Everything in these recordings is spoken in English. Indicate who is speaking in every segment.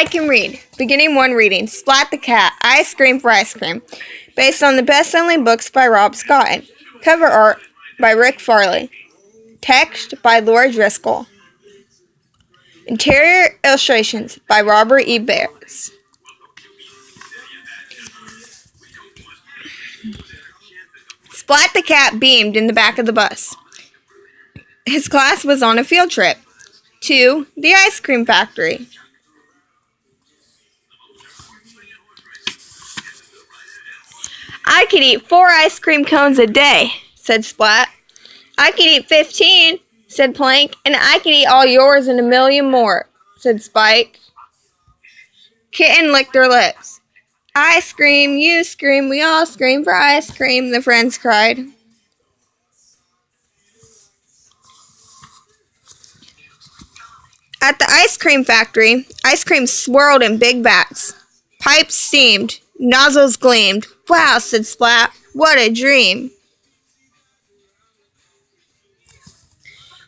Speaker 1: I can read. Beginning one reading. Splat the Cat I Scream for Ice Cream. Based on the best-selling books by Rob Scott. Cover art by Rick Farley. Text by Laura Driscoll. Interior illustrations by Robert E. Bears. Splat the Cat beamed in the back of the bus. His class was on a field trip to the ice cream factory. I could eat 4 ice cream cones a day, said Splat. I could eat 15, said Plank, and I could eat all yours and a million more, said Spike. Kitten licked her lips. I scream, you scream, we all scream for ice cream, the friends cried. At the ice cream factory, ice cream swirled in big vats. Pipes steamed. Nozzles gleamed. Wow, said Splat. What a dream.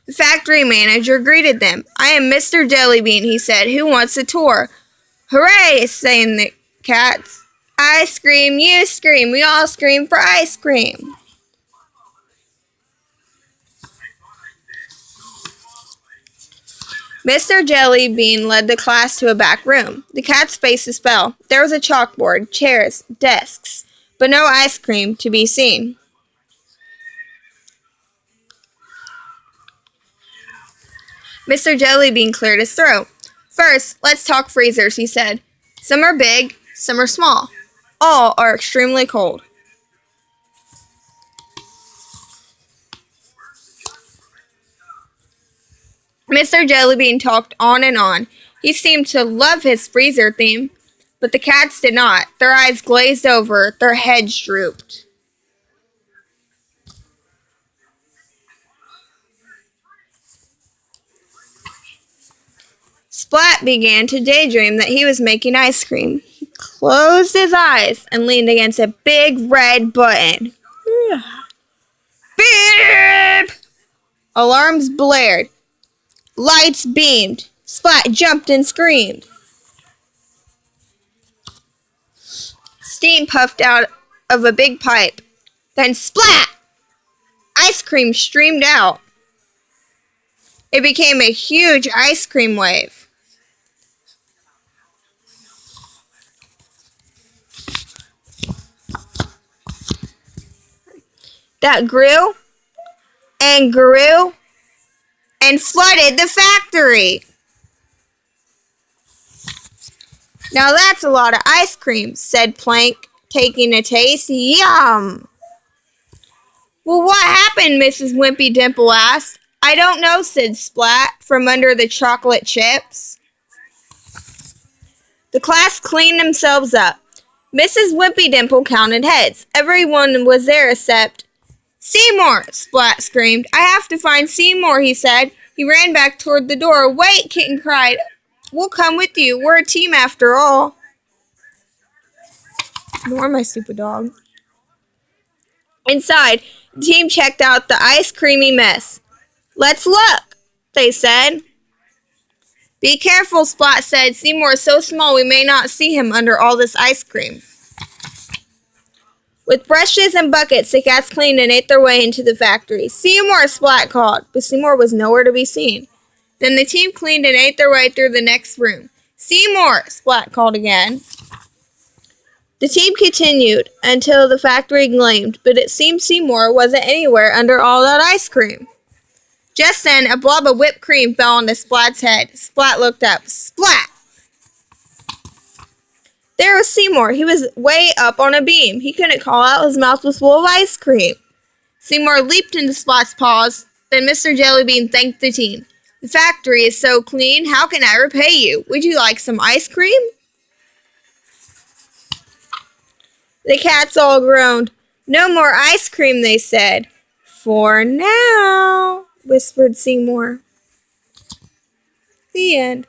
Speaker 1: The factory manager greeted them. I am Mr. Jellybean, he said. Who wants a tour? Hooray, sang the cats. I scream, you scream, we all scream for ice cream. Mr. Jellybean led the class to a back room. The cats' faces fell. There was a chalkboard, chairs, desks, but no ice cream to be seen. Mr. Jellybean cleared his throat. First, let's talk freezers, he said. Some are big, some are small. All are extremely cold. Mr. Jellybean talked on and on. He seemed to love his freezer theme, but the cats did not. Their eyes glazed over, their heads drooped. Splat began to daydream that he was making ice cream. He closed his eyes and leaned against a big red button. Beep! Alarms blared. Lights beamed. Splat jumped and screamed. Steam puffed out of a big pipe. Then splat! Ice cream streamed out. It became a huge ice cream wave. That grew and grew and flooded the factory. Now that's a lot of ice cream, said Plank, taking a taste. Yum! Well, what happened, Mrs. Wimpy Dimple asked. I don't know, said Splat, from under the chocolate chips. The class cleaned themselves up. Mrs. Wimpy Dimple counted heads. Everyone was there except Seymour, Splat screamed. I have to find Seymour, he said. He ran back toward the door. Wait, Kitten cried. We'll come with you. We're a team after all. Ignore my stupid dog. Inside, the team checked out the ice creamy mess. Let's look, they said. Be careful, Splat said. Seymour is so small we may not see him under all this ice cream. With brushes and buckets, the cats cleaned and ate their way into the factory. Seymour, Splat called, but Seymour was nowhere to be seen. Then the team cleaned and ate their way through the next room. Seymour, Splat called again. The team continued until the factory gleamed, but it seemed Seymour wasn't anywhere under all that ice cream. Just then, a blob of whipped cream fell onto Splat's head. Splat looked up. Splat! There was Seymour. He was way up on a beam. He couldn't call out. His mouth was full of ice cream. Seymour leaped into Splat's paws. Then Mr. Jellybean thanked the team. The factory is so clean. How can I repay you? Would you like some ice cream? The cats all groaned. No more ice cream, they said. For now, whispered Seymour. The end.